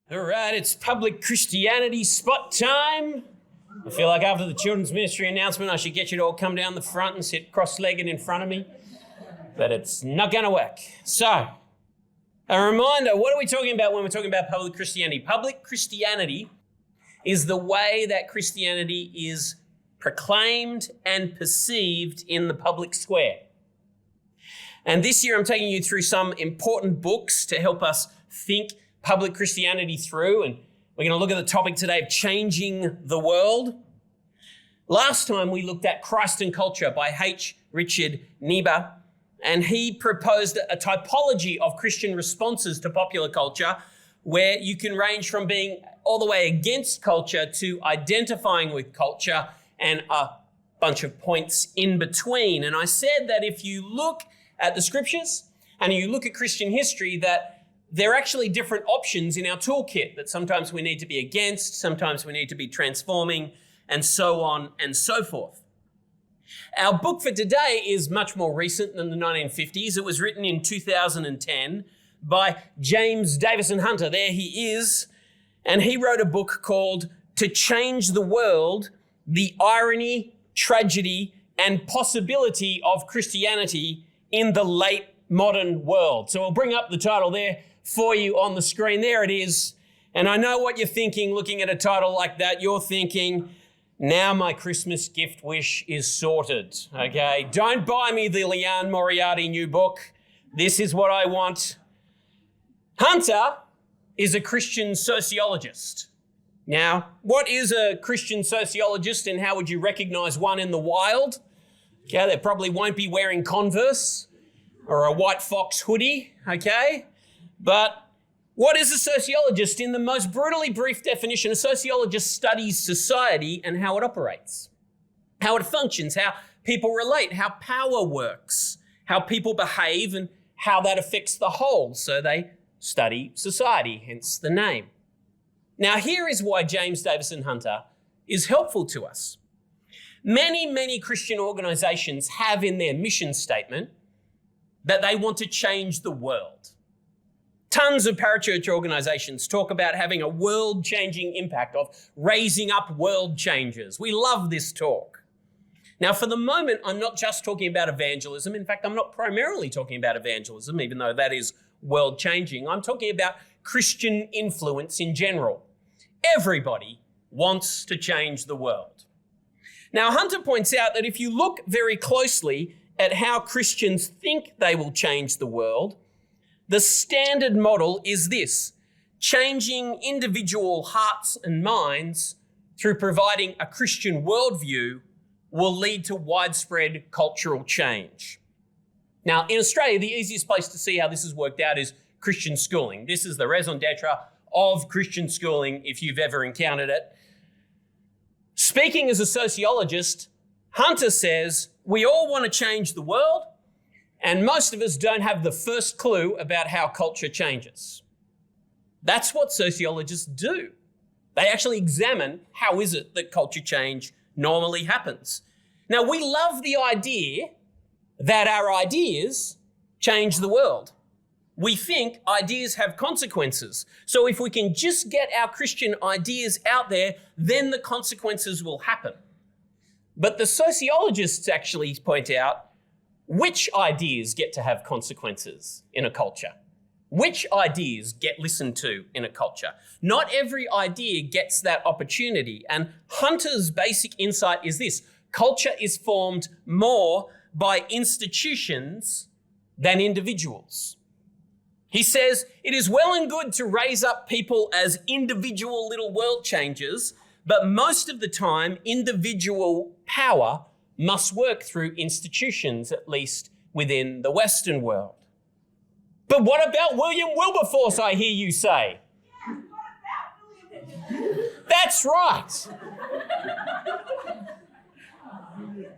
All right, it's public Christianity spot time. I feel like after the children's ministry announcement, I should get you to all come down the front and sit cross-legged in front of me, but it's not going to work. So, a reminder, what are we talking about when we're talking about public Christianity? Public Christianity is the way that Christianity is proclaimed and perceived in the public square. And this year I'm taking you through some important books to help us think public Christianity through, and we're going to look at the topic today of changing the world. Last time we looked at Christ and Culture by H. Richard Niebuhr, and he proposed a typology of Christian responses to popular culture where you can range from being all the way against culture to identifying with culture and a bunch of points in between. And I said that if you look at the scriptures and you look at Christian history, that there are actually different options in our toolkit that sometimes we need to be against, sometimes we need to be transforming, and so on and so forth. Our book for today is much more recent than the 1950s. It was written in 2010 by James Davison Hunter. There he is. And he wrote a book called To Change the World, The Irony, Tragedy, and Possibility of Christianity in the Late Modern World. So I'll bring up the title there for you on the screen. There it is. And I know what you're thinking looking at a title like that. You're thinking, now my Christmas gift wish is sorted, okay? Don't buy me the Leanne Moriarty new book. This is what I want. Hunter is a Christian sociologist. Now, what is a Christian sociologist and how would you recognize one in the wild? Okay, they probably won't be wearing Converse or a white fox hoodie, okay? But what is a sociologist? In the most brutally brief definition, a sociologist studies society and how it operates, how it functions, how people relate, how power works, how people behave, and how that affects the whole. So they study society, hence the name. Now, here is why James Davison Hunter is helpful to us. Many Christian organizations have in their mission statement that they want to change the world. Tons of parachurch organizations talk about having a world-changing impact, of raising up world changers. We love this talk. Now, for the moment, I'm not just talking about evangelism. In fact, I'm not primarily talking about evangelism, even though that is world-changing. I'm talking about Christian influence in general. Everybody wants to change the world. Now, Hunter points out that if you look very closely at how Christians think they will change the world, the standard model is this: changing individual hearts and minds through providing a Christian worldview will lead to widespread cultural change. Now, in Australia, the easiest place to see how this has worked out is Christian schooling. This is the raison d'etre of Christian schooling, if you've ever encountered it. Speaking as a sociologist, Hunter says we all want to change the world, and most of us don't have the first clue about how culture changes. That's what sociologists do. They actually examine how is it that culture change normally happens. Now, we love the idea that our ideas change the world. We think ideas have consequences. So if we can just get our Christian ideas out there, then the consequences will happen. But the sociologists actually point out which ideas get to have consequences in a culture. Which ideas get listened to in a culture. Not every idea gets that opportunity. And Hunter's basic insight is this: culture is formed more by institutions than individuals. He says it is well and good to raise up people as individual little world changers, but most of the time, individual power must work through institutions, at least within the Western world. But what about William Wilberforce, I hear you say? Yes, what about William? That's right.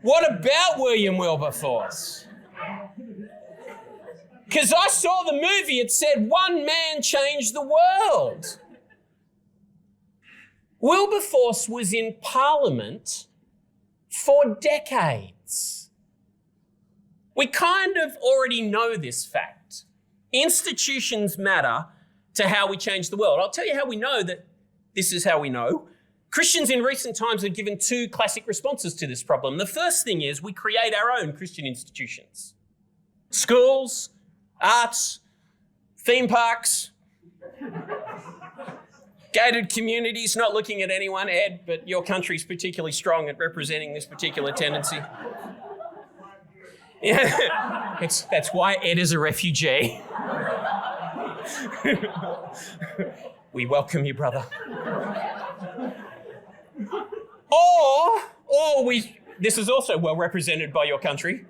What about William Wilberforce? Because I saw the movie, it said one man changed the world. Wilberforce was in Parliament for decades. We kind of already know this fact. Institutions matter to how we change the world. I'll tell you how we know that this is how we know. Christians in recent times have given two classic responses to this problem. The first thing is we create our own Christian institutions. Schools, arts, theme parks, gated communities, not looking at anyone, Ed, but your country's particularly strong at representing this particular tendency. Yeah, that's why Ed is a refugee. We welcome you, brother. This is also well represented by your country.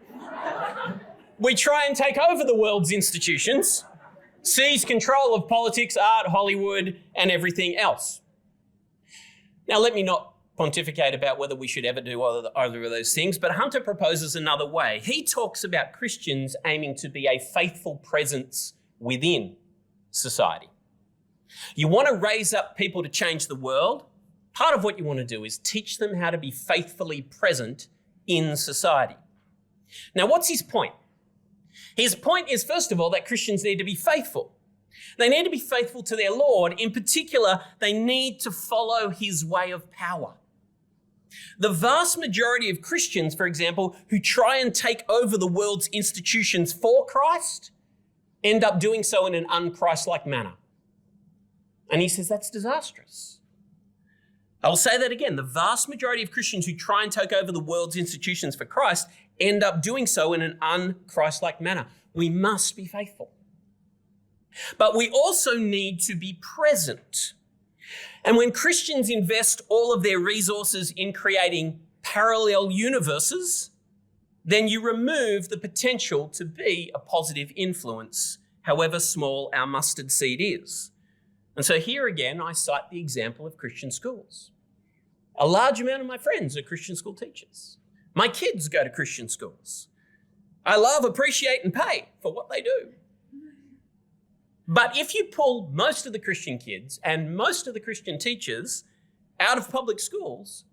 We try and take over the world's institutions, seize control of politics, art, Hollywood, and everything else. Now, let me not pontificate about whether we should ever do either of those things, but Hunter proposes another way. He talks about Christians aiming to be a faithful presence within society. You want to raise up people to change the world. Part of what you want to do is teach them how to be faithfully present in society. Now, what's his point? His point is, first of all, that Christians need to be faithful. They need to be faithful to their Lord. In particular, they need to follow his way of power. The vast majority of Christians, for example, who try and take over the world's institutions for Christ, end up doing so in an un-Christ-like manner. And he says that's disastrous. I'll say that again. The vast majority of Christians who try and take over the world's institutions for Christ end up doing so in an un-Christ-like manner. We must be faithful. But we also need to be present. And when Christians invest all of their resources in creating parallel universes, then you remove the potential to be a positive influence, however small our mustard seed is. And so here again, I cite the example of Christian schools. A large amount of my friends are Christian school teachers. My kids go to Christian schools. I love, appreciate, and pay for what they do. But if you pull most of the Christian kids and most of the Christian teachers out of public schools,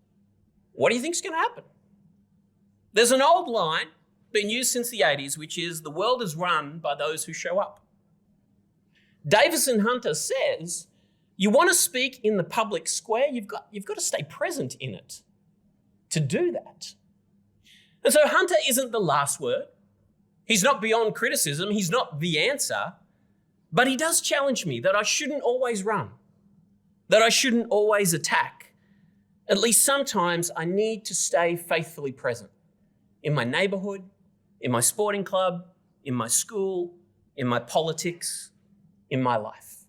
what do you think is going to happen? There's an old line been used since the 80s, which is the world is run by those who show up. Davison Hunter says, you want to speak in the public square, you've got to stay present in it to do that. And so Hunter isn't the last word. He's not beyond criticism. He's not the answer. But he does challenge me that I shouldn't always run, that I shouldn't always attack. At least sometimes I need to stay faithfully present in my neighbourhood, in my sporting club, in my school, in my politics, in my life.